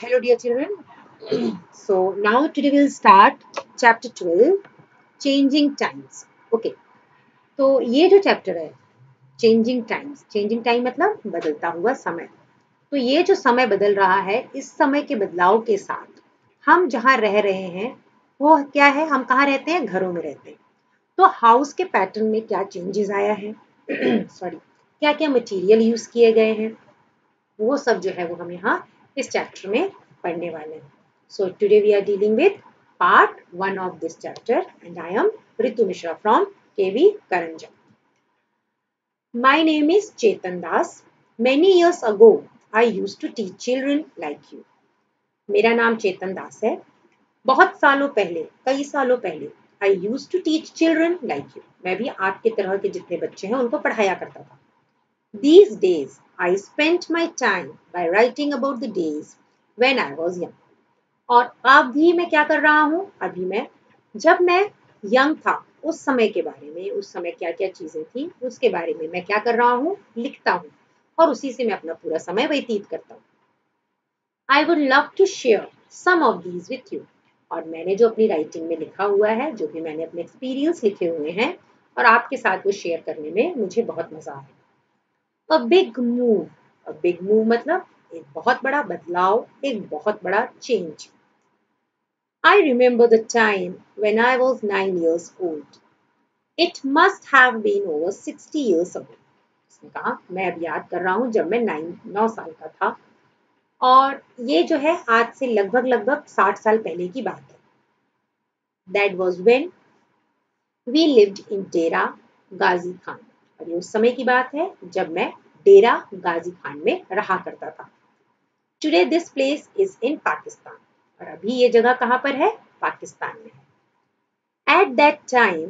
Hello, dear children. So now today we'll start chapter 12, Changing Times. Okay. तो ये जो chapter है changing times, changing time मतलब बदलता हुआ समय। तो ये जो समय बदल रहा है, इस समय के बदलाव के साथ हम जहाँ रह रहे हैं वो क्या है, हम कहाँ रहते हैं, घरों में रहते हैं। तो हाउस के पैटर्न में क्या चेंजेस आया है सॉरी, क्या क्या मटेरियल यूज किए गए हैं, वो सब जो है वो हम यहाँ इस चैप्टर में पढ़ने वाले हैं। So today we are dealing with part 1 of this chapter and I am Ritu Mishra from KV Karanja. My name is Chetan Das. Many years ago, I used to teach children like you. मेरा नाम चेतन दास है. बहुत सालों पहले, कई सालों पहले, I used to teach children like you. मैं भी आपके तरह के जितने बच्चे हैं उनको पढ़ाया करता था. These days, I spent my time by writing about the days when I was young. और अभी मैं क्या कर रहा हूँ, अभी मैं जब मैं यंग था उस समय के बारे में, उस समय क्या क्या चीजें थी उसके बारे में मैं क्या कर रहा हूँ, लिखता हूँ और उसी से मैं अपना पूरा समय व्यतीत करता हूँ. I would love to share some of these with you. और मैंने जो अपनी राइटिंग में लिखा हुआ है, जो भी मैंने अपने एक्सपीरियंस लिखे हुए हैं, और आपके साथ वो शेयर करने में मुझे बहुत मजा आया. A big move, a big move मतलब एक बहुत बड़ा बदलाव, एक बहुत बड़ा change. I remember the time when I was 9 years old. It must have been over 60 years ago. उसने कहा मैं अब याद कर रहा हूँ जब मैं 9 साल का था और ये जो है आज से लगभग लगभग 60 साल पहले की बात है. That was when we lived in डेरा गाजी खान. और ये उस समय की बात है जब मैं डेरा गाजी खान में रहा करता था. Today this place is in Pakistan. और अभी ये जगह कहाँ पर है, पाकिस्तान में है. At that time,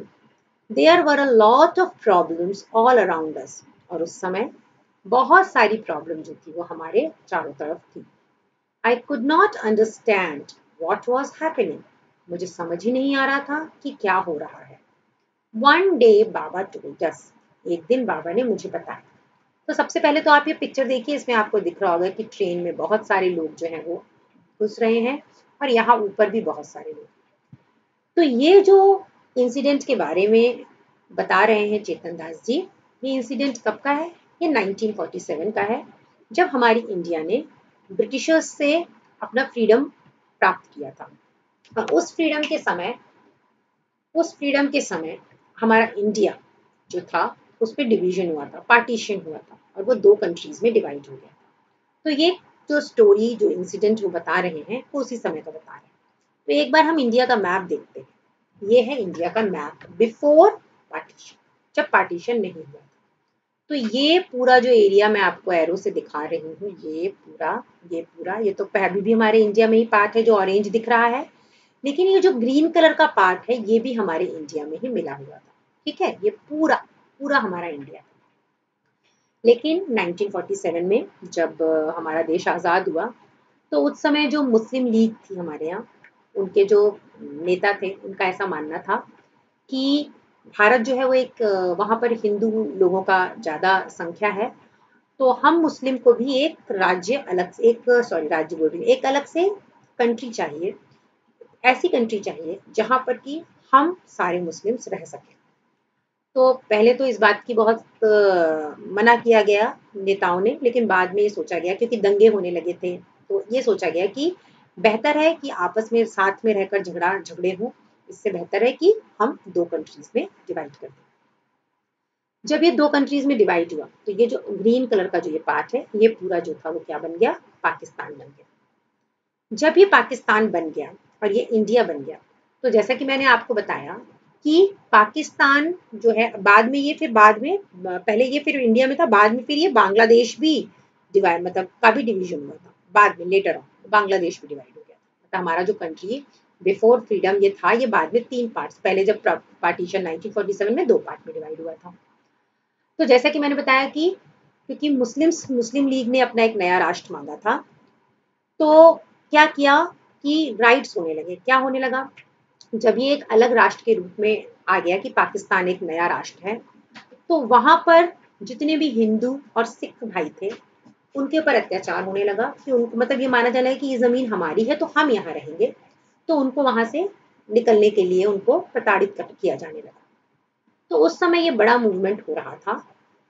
there were a lot of problems all around us. और उस समय बहुत सारी प्रॉब्लम जो थी वो हमारे चारों तरफ थी. I could not understand what was happening. मुझे समझ ही नहीं आ रहा था कि क्या हो रहा है. One day बाबा told us. एक दिन बाबा ने मुझे बताया. तो सबसे पहले तो आप ये पिक्चर देखिए, इसमें आपको दिख रहा होगा कि ट्रेन में बहुत सारे लोग जो हैं वो घुस रहे हैं और यहाँ ऊपर भी बहुत सारे लोग. तो ये जो इंसिडेंट के बारे में बता रहे हैं चेतन दास जी, ये इंसिडेंट कब का है, ये 1947 का है, जब हमारी इंडिया ने ब्रिटिशर्स से अपना फ्रीडम प्राप्त किया था. और उस फ्रीडम के समय हमारा इंडिया जो था उस पर डिवीजन हुआ था, पार्टीशन हुआ था और वो 2 कंट्रीज में डिवाइड हो गया था. तो ये जो स्टोरी, जो इंसिडेंट वो बता रहे हैं वो उसी समय का बता रहे हैं. तो एक बार हम इंडिया का मैप देखते हैं. ये है इंडिया का मैप बिफोर पार्टीशन, जब पार्टीशन नहीं हुआ. तो ये पूरा जो एरिया मैं आपको एरो से दिखा रही हूँ, ये तो अभी भी हमारे इंडिया में ही पार्ट है जो ऑरेंज दिख रहा है, लेकिन ये जो ग्रीन कलर का पार्ट है ये भी हमारे इंडिया में ही मिला हुआ था. ठीक है, ये पूरा पूरा हमारा इंडिया था. लेकिन 1947 में जब हमारा देश आज़ाद हुआ तो उस समय जो मुस्लिम लीग थी हमारे यहाँ, उनके जो नेता थे, उनका ऐसा मानना था कि भारत जो है वो एक वहाँ पर हिंदू लोगों का ज़्यादा संख्या है, तो हम मुस्लिम को भी एक राज्य अलग से, राज्य बोल रही हूँ, एक अलग से कंट्री चाहिए, ऐसी कंट्री चाहिए जहाँ पर कि हम सारे मुस्लिम्स रह सकें. तो पहले तो इस बात की बहुत मना किया गया नेताओं ने, लेकिन बाद में ये सोचा गया, क्योंकि दंगे होने लगे थे, तो ये सोचा गया कि बेहतर है कि आपस में साथ में रहकर झगड़े हों, इससे बेहतर है कि हम 2 कंट्रीज में डिवाइड कर दें. जब ये 2 कंट्रीज में डिवाइड हुआ तो ये जो ग्रीन कलर का जो ये पार्ट है, ये पूरा जो था वो क्या बन गया, पाकिस्तान बन गया. जब ये पाकिस्तान बन गया और ये इंडिया बन गया, तो जैसा कि मैंने आपको बताया कि पाकिस्तान जो है बाद में ये, फिर बाद में पहले ये फिर इंडिया में था, बाद में फिर ये बांग्लादेश भी डिवाइड, मतलब का भी डिवीजन हुआ था बाद में, लेटर ऑन बांग्लादेश भी डिवाइड हो गया. मतलब हमारा जो कंट्री बिफोर फ्रीडम ये था, ये बाद में 3 पार्ट्स, पहले जब पार्टीशन 1947 में 2 पार्ट में डिवाइड हुआ था. तो जैसा कि मैंने बताया कि क्योंकि मुस्लिम लीग ने अपना एक नया राष्ट्र मांगा था, तो क्या किया कि राइट्स होने लगे. क्या होने लगा, जब ये एक अलग राष्ट्र के रूप में आ गया कि पाकिस्तान एक नया राष्ट्र है, तो वहां पर जितने भी हिंदू और सिख भाई थे उनके ऊपर अत्याचार होने लगा कि उनको मतलब ये माना जाने लगा कि ये ज़मीन हमारी है तो हम यहाँ रहेंगे, तो उनको वहाँ से निकलने के लिए उनको प्रताड़ित किया जाने लगा। तो उस समय ये बड़ा मूवमेंट हो रहा था।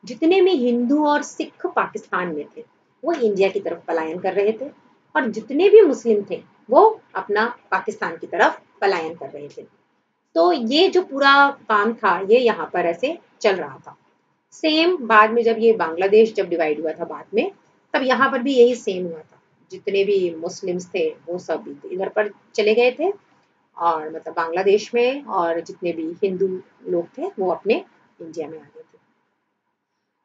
जितने भी हिंदू और सिख पाकिस्तान में थे वो इंडिया की तरफ पलायन कर रहे थे और जितने भी मुस्लिम थे वो अपना पाकिस्तान की तरफ पलायन कर रहे थे। तो ये जो पूरा काम था ये यहाँ पर ऐसे चल रहा था। सेम बाद में जब ये बांग्लादेश जब डिवाइड हुआ था बाद में, तब यहाँ पर भी यही सेम हुआ था। जितने भी मुस्लिम्स थे वो सब इधर पर चले गए थे और मतलब बांग्लादेश में, और जितने भी हिंदू लोग थे वो अपने इंडिया में आ गए थे।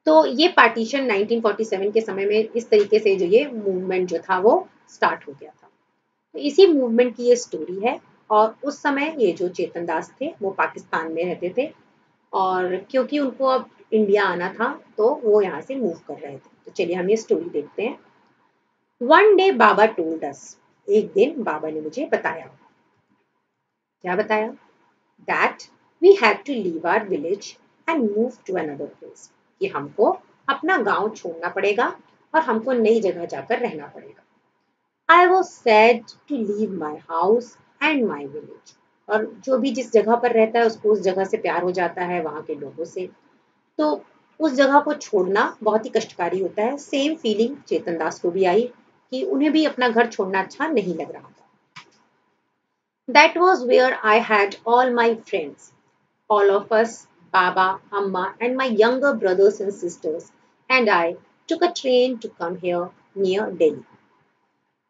तो ये पार्टीशन 1947 के समय में इस तरीके से जो ये मूवमेंट जो था वो स्टार्ट हो गया था। तो इसी मूवमेंट की ये स्टोरी है। और उस समय ये जो चेतन दास थे वो पाकिस्तान में रहते थे और क्योंकि उनको अब इंडिया आना था तो वो यहाँ से मूव कर रहे थे। तो चलिए हम ये स्टोरी देखते हैं। One day baba told us, एक दिन बाबा ने मुझे बताया। क्या बताया? That we had to leave our village and move to another place, कि हमको अपना गांव छोड़ना पड़ेगा और हमको नई जगह जाकर रहना पड़ेगा। I was sad to leave my house and my village, और जो भी जिस जगह पर रहता है उसको उस जगह से प्यार हो जाता है, वहाँ के लोगों से, तो उस जगह को छोड़ना बहुत ही कष्टकारी होता है। सेम फीलिंग चेतन दास को भी आई कि उन्हें भी अपना घर छोड़ना अच्छा नहीं लग रहा था। That was where I had all my friends, all of us, Baba, Amma, and my younger brothers and sisters, and I took a train to come here near Delhi.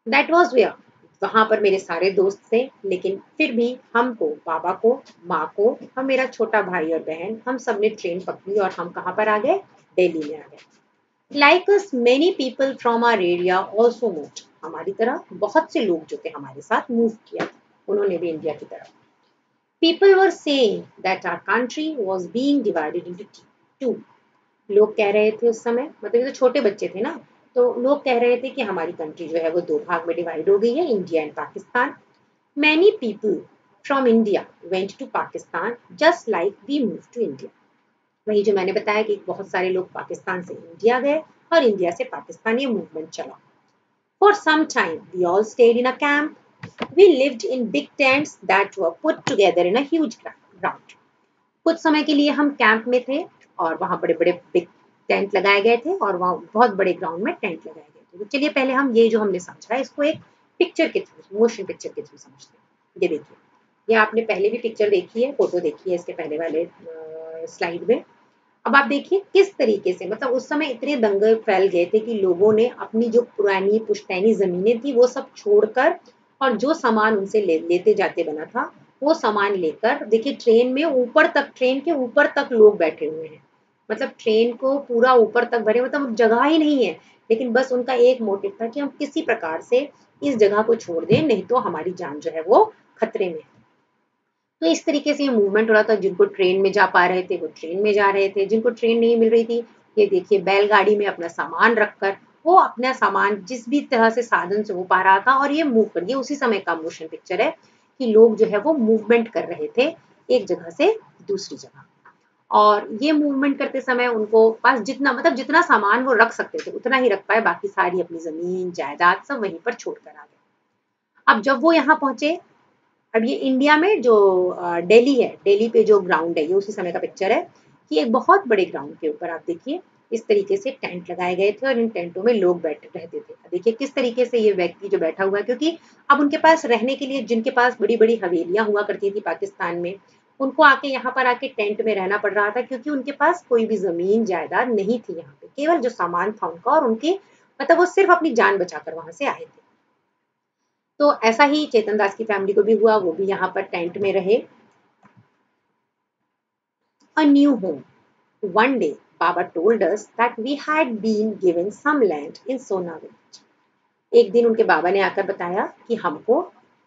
That was where, वहां पर मेरे सारे दोस्त थे, लेकिन फिर भी हमको, बाबा को, माँ को और मेरा छोटा भाई और बहन, हम सब ने ट्रेन पकड़ी और हम कहाँ पर आ गए? दिल्ली में आ गए। Like us, many people from our area also moved. हमारी तरह बहुत से लोग जो थे हमारे साथ मूव किया, उन्होंने भी इंडिया की तरफ। People were saying that our country was being divided into two. लोग कह रहे थे उस समय, मतलब ये तो छोटे बच्चे थे ना, तो लोग कह रहे थे कि हमारी कंट्री जो है वो दो भाग में डिवाइड हो गई है, India and Pakistan. Many people from India went to Pakistan just like we moved to India. वही जो मैंने बताया कि बहुत सारे लोग पाकिस्तान से इंडिया गए और इंडिया से पाकिस्तान ये मूवमेंट चला। For some time we all stayed in a camp. We lived in big tents that were put together in a huge ground. कुछ समय के लिए हम कैंप में थे और वहाँ बड़े-बड़े बिग टेंट लगाए गए थे और वहाँ बहुत बड़े ग्राउंड में टेंट लगाए गए थे। तो चलिए पहले हम ये जो हमने समझा है इसको एक पिक्चर के थ्रू, मोशन पिक्चर के थ्रू समझते हैं। ये देखिए, ये आपने पहले भी पिक्चर देखी है, फोटो देखी है इसके पहले वाले स्लाइड में। अब आप देखिए किस तरीके से, मतलब उस समय इतने दंगे फैल गए थे कि लोगों ने अपनी जो पुरानी पुश्तैनी जमीनें थी वो सब छोड़कर और जो सामान उनसे लेते जाते बना था वो सामान लेकर, देखिए ट्रेन में ऊपर तक, ट्रेन के ऊपर तक लोग बैठे हुए हैं। मतलब ट्रेन को पूरा ऊपर तक भरे, मतलब जगह ही नहीं है, लेकिन बस उनका एक मोटिव था कि हम किसी प्रकार से इस जगह को छोड़ दें, नहीं तो हमारी जान जो है वो खतरे में है। तो इस तरीके से ये मूवमेंट हो रहा था। जिनको ट्रेन में जा पा रहे थे वो ट्रेन में जा रहे थे, जिनको ट्रेन नहीं मिल रही थी, ये देखिए बैलगाड़ी में अपना सामान रखकर वो अपना सामान जिस भी तरह से साधन से हो पा रहा था और ये मूव कर, ये उसी समय का मोशन पिक्चर है कि लोग जो है वो मूवमेंट कर रहे थे एक जगह से दूसरी जगह। और ये मूवमेंट करते समय उनको पास जितना, मतलब जितना सामान वो रख सकते थे उतना ही रख पाए, बाकी सारी अपनी जमीन जायदाद सब वहीं पर छोड़कर आ गए। अब जब वो यहाँ पहुंचे, अब ये इंडिया में जो दिल्ली है, दिल्ली पे जो ग्राउंड है ये उसी समय का पिक्चर है कि एक बहुत बड़े ग्राउंड के ऊपर आप देखिए इस तरीके से टेंट लगाए गए थे और इन टेंटों में लोग बैठे रहते थे। देखिए किस तरीके से ये व्यक्ति जो बैठा हुआ है, क्योंकि अब उनके पास रहने के लिए, जिनके पास बड़ी बड़ी हवेलियां हुआ करती थी पाकिस्तान में, उनको आके यहाँ पर आके टेंट में रहना पड़ रहा था क्योंकि उनके पास कोई भी जमीन जायदाद नहीं थी यहाँ पे, केवल जो सामान था उनका, और उनकी मतलब वो सिर्फ अपनी जान बचाकर वहां से आए थे। तो ऐसा ही चेतन दास की फैमिली को भी हुआ, वो भी यहाँ पर टेंट में रहे। A new home. One day, Baba told us that we had been given some land in Sona village. एक दिन उनके बाबा ने आकर बताया कि हमको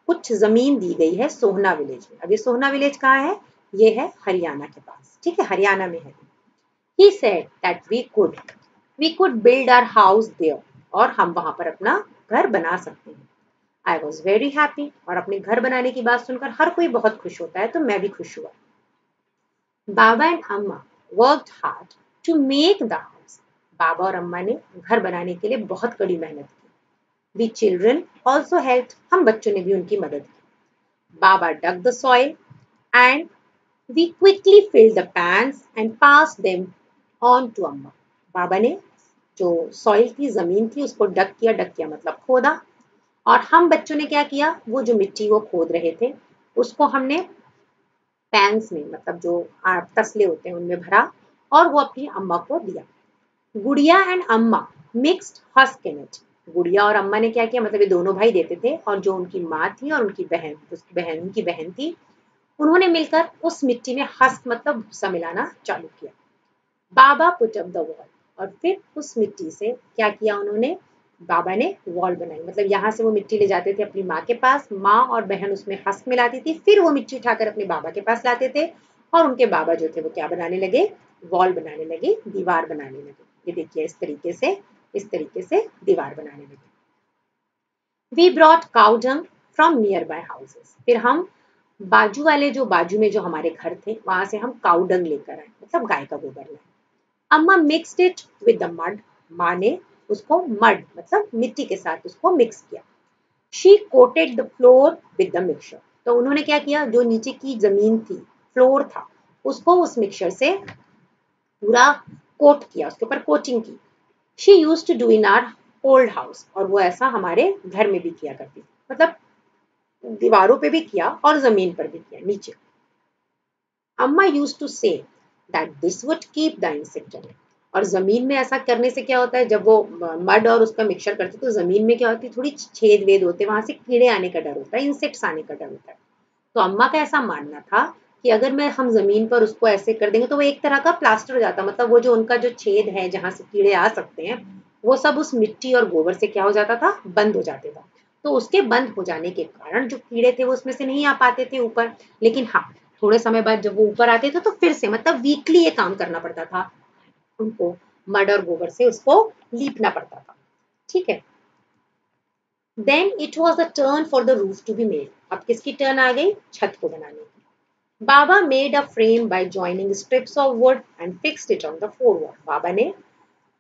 कुछ जमीन दी गई है सोहना विलेज में। अब ये सोहना विलेज कहाँ है? ये है हरियाणा के पास, ठीक है, हरियाणा में है। He said that we could build our house there, और हम वहां पर अपना घर बना सकते हैं। I was very happy, और अपने घर बनाने की बात सुनकर हर कोई बहुत खुश होता है, तो मैं भी खुश हुआ। Baba and Amma worked hard to make the house. बाबा और अम्मा ने घर बनाने के लिए बहुत कड़ी मेहनत की। वी चिल्ड्रन ऑल्सो हेल्प, हम बच्चों ने भी उनकी मदद की। बाबा dug the soil and we quickly filled the pans and pass them on to अम्मा। बाबा ने जो सॉइल थी, जमीन थी, उसको डग किया मतलब खोदा, और हम बच्चों ने क्या किया, वो जो मिट्टी वो खोद रहे थे उसको हमने पैन्स में मतलब जो तसले होते हैं उनमें भरा और वो अपनी अम्मा को दिया। गुड़िया एंड अम्मा मिक्स्ड हस्क इन इट। गुड़िया और अम्मा ने क्या किया, मतलब ये दोनों भाई देते थे, और जो उनकी माँ थी और उनकी बहन थी, उन्होंने मिलकर उस मिट्टी में हस्क मतलब भूसा मिलाना चालू किया। बाबा पुट अप द वॉल, और फिर उस मिट्टी से क्या किया उन्होंने, बाबा ने वॉल बनाई। मतलब यहाँ से वो मिट्टी ले जाते थे अपनी माँ के पास, माँ और बहन उसमें हस्क मिलाती थी, फिर वो मिट्टी उठाकर अपने बाबा के पास लाते थे, और उनके बाबा जो थे वो क्या बनाने लगे, वॉल बनाने लगे, दीवार बनाने लगे। ये देखिए इस तरीके से दीवार बनाने लगे। We brought cow dung from nearby houses, फिर हम बाजू में जो हमारे घर थे वहां से हम काउ डंग लेकर आए, मतलब गाय का गोबर लाए। अम्मा mixed it with the mud, माँ ने उसको मड मतलब मिट्टी के साथ उसको मिक्स किया। She coated the floor with the mixture, तो उन्होंने क्या किया, जो नीचे की जमीन थी, फ्लोर था, उसको उस मिक्सचर से पूरा कोट किया, उसके ऊपर कोटिंग की। She used to do in our old house, और वो ऐसा हमारे घर में भी किया करती थी, मतलब दीवारों पे भी किया और जमीन पर भी किया नीचे। Amma used to say that this would keep the insect away, और जमीन में ऐसा करने से क्या होता है, जब वो मड और उसका मिक्सचर करते तो जमीन में क्या होती है, थोड़ी छेद वेद होते हैं, वहां से कीड़े आने का डर होता है, इंसेक्ट्स आने का डर होता है। तो अम्मा का ऐसा मानना था कि अगर मैं हम जमीन पर उसको ऐसे कर देंगे तो वो एक तरह का प्लास्टर हो जाता, मतलब वो जो उनका जो छेद है जहां से कीड़े आ सकते हैं, वो सब उस मिट्टी और गोबर से क्या हो जाता था, बंद हो जाते था। तो उसके बंद हो जाने के कारण जो कीड़े थे वो उसमें से नहीं आ पाते थे ऊपर। लेकिन हाँ, थोड़े समय बाद जब वो ऊपर आते थे तो फिर से मतलब वीकली ये काम करना पड़ता था उनको, मड और गोबर से उसको लीपना पड़ता था। ठीक है। Then it was the turn for the roof to be made, अब किसकी टर्न आ गई, छत को बनाने की। बाबा made a frame by joining strips of wood and fixed it on the four wall, बाबा ने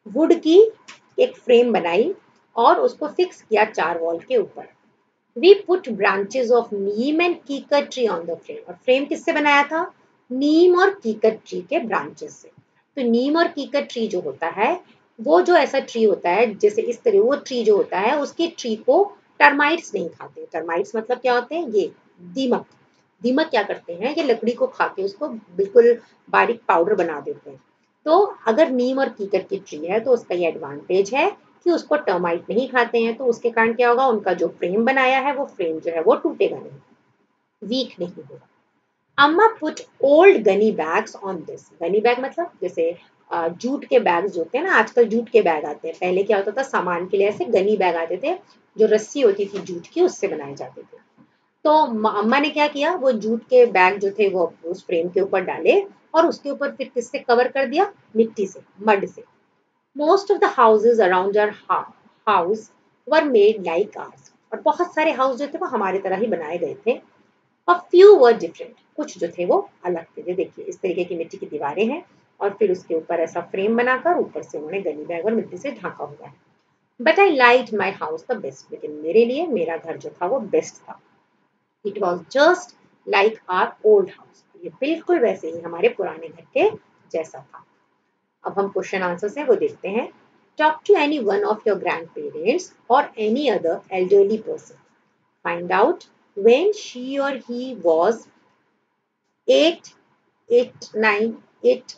वुड की एक फ्रेम बनाई और उसको फिक्स किया चार वॉल के ऊपर। We put branches of neem and kikar tree on the frame, और फ्रेम किससे बनाया था, नीम और कीकर ट्री के ब्रांचेस से। तो नीम और कीकर ट्री जो होता है, वो जो ऐसा ट्री होता है जैसे इस तरह, वो ट्री जो होता है उसके ट्री को टर्माइट्स नहीं खाते। टर्माइट्स मतलब क्या होते हैं, ये दीमक। दीमक क्या करते हैं, ये लकड़ी को खा के उसको बिल्कुल बारीक पाउडर बना देते हैं। तो अगर नीम और कीकर की ट्री है तो उसका ये एडवांटेज है कि उसको टर्माइट नहीं खाते हैं, तो उसके कारण क्या होगा, उनका जो फ्रेम बनाया है वो फ्रेम जो है वो टूटेगा नहीं, वीक नहीं होगा। अम्मा put old Ghani bags on this, gunny bag मतलब जैसे जूट के बैग्स होते हैं ना, आजकल जूट के बैग आते हैं, पहले क्या होता था सामान के लिए ऐसे गनी बैग आते थे, जो रस्सी होती थी जूट की उससे बनाए जाते थे। तो अम्मा ने क्या किया, वो जूट के बैग जो थे वो उस फ्रेम के ऊपर डाले, और उसके ऊपर फिर किससे कवर कर दिया, मिट्टी से, मड से। Most of the houses around our house were made like ours, और बहुत सारे हाउस जो थे वो हमारे तरह ही बनाए गए थे। A few were different, कुछ जो थे वो अलग थे। ये देखिए इस तरीके की मिट्टी की दीवारें हैं, और फिर उसके ऊपर ऐसा फ्रेम बनाकर ऊपर से उन्होंने गनी बैग और मिट्टी से ढांका हुआ है। But I like my house the best, लेकिन मेरे लिए मेरा घर जो था वो बेस्ट था। It was just like our old house, ये बिल्कुल वैसे ही हमारे पुराने घर के जैसा था। अब हम क्वेश्चन आंसर है वो देखते हैं। Talk to any one of your grandparents और any other elderly person, find out when she और ही वाज 8 8 9 8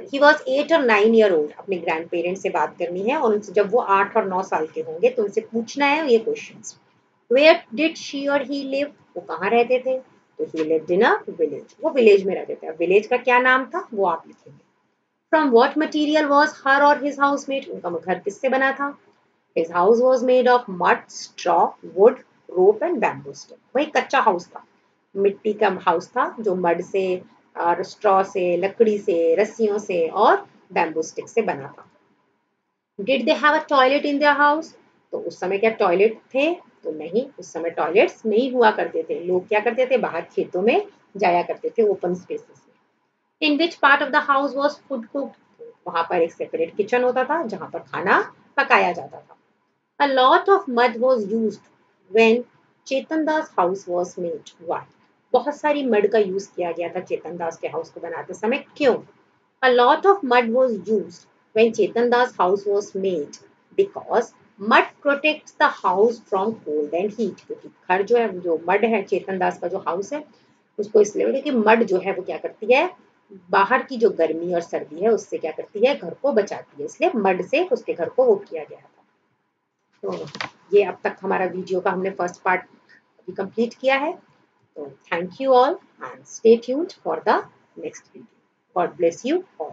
ही वाज 8 और 9 ईयर ओल्ड। अपने ग्रैंड पेरेंट्स से बात करनी है, और उनसे जब वो 8 और 9 साल के होंगे तो उनसे पूछना है ये क्वेश्चंस। वेयर डिड शी और ही लिव, वो कहाँ रहते थे, तो ही लिव्ड इन अ विलेज, वो विलेज में रहते थे। विलेज का क्या नाम था वो आप लिखेंगे। From what material was her or his house made, उनका घर किससे बना था। His house was made of mud, straw, wood, rope and bamboo stick, वही कच्चा हाउस था, मिट्टी का हाउस था जो मड से और स्ट्रॉ से, लकड़ी से, रस्सियों से और बैम्बू स्टिक से बना था। Did they have a toilet in their house, तो उस समय क्या टॉयलेट थे, तो नहीं, उस समय टॉयलेट्स नहीं हुआ करते थे। लोग क्या करते थे, बाहर खेतों में जाया करते थे, ओपन स्पेसेस में। In which part of the house was food cooked, वहां पर एक सेपरेट किचन होता था जहां पर खाना पकाया जाता था। A lot of mud was used when Chetan Das house was made. Why? बहुत सारी मड का यूज किया गया था चेतन दास के हाउस को बनाते समय, क्यों? A lot of mud was used when Chetan Das house was made because mud protects the house from cold and heat. क्योंकि घर जो है, जो मड है, चेतन दास का जो हाउस है, उसको इसलिए बोले कि मड जो है वो क्या करती है, बाहर की जो गर्मी और सर्दी है उससे क्या करती है, घर को बचाती है, इसलिए मड से उसके घर को वो किया गया था। तो ये अब तक हमारा वीडियो का हमने फर्स्ट पार्ट अभी कंप्लीट किया है। तो thank you all and stay tuned for the next video. God bless you all.